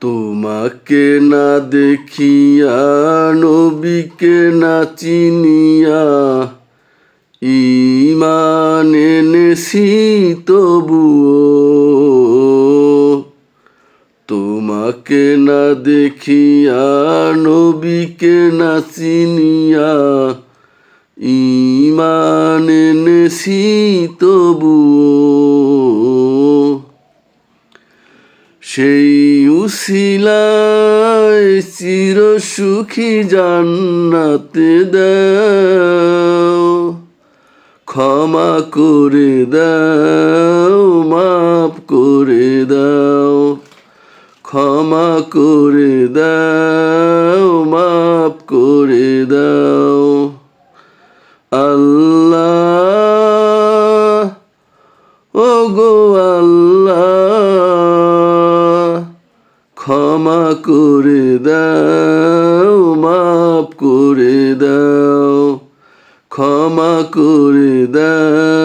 তোমাকে না দেখিয়া নবীকে না চিনিয়া ঈমান এনেছি তবুও। তোমাকে না দেখিয়া নবীকে না চিনিয়া ঈমান এনেছি তবুও। সেই উসিলায় চিরসুখী জান্নাতে দাও, ক্ষমা করে দাও, মাফ করে দাও, ক্ষমা করে দাও, মাফ করে দাও। আল্লাহ, ওগো আল্লাহ, ক্ষমা করে দাও, মাফ করে দাও, ক্ষমা করে দাও।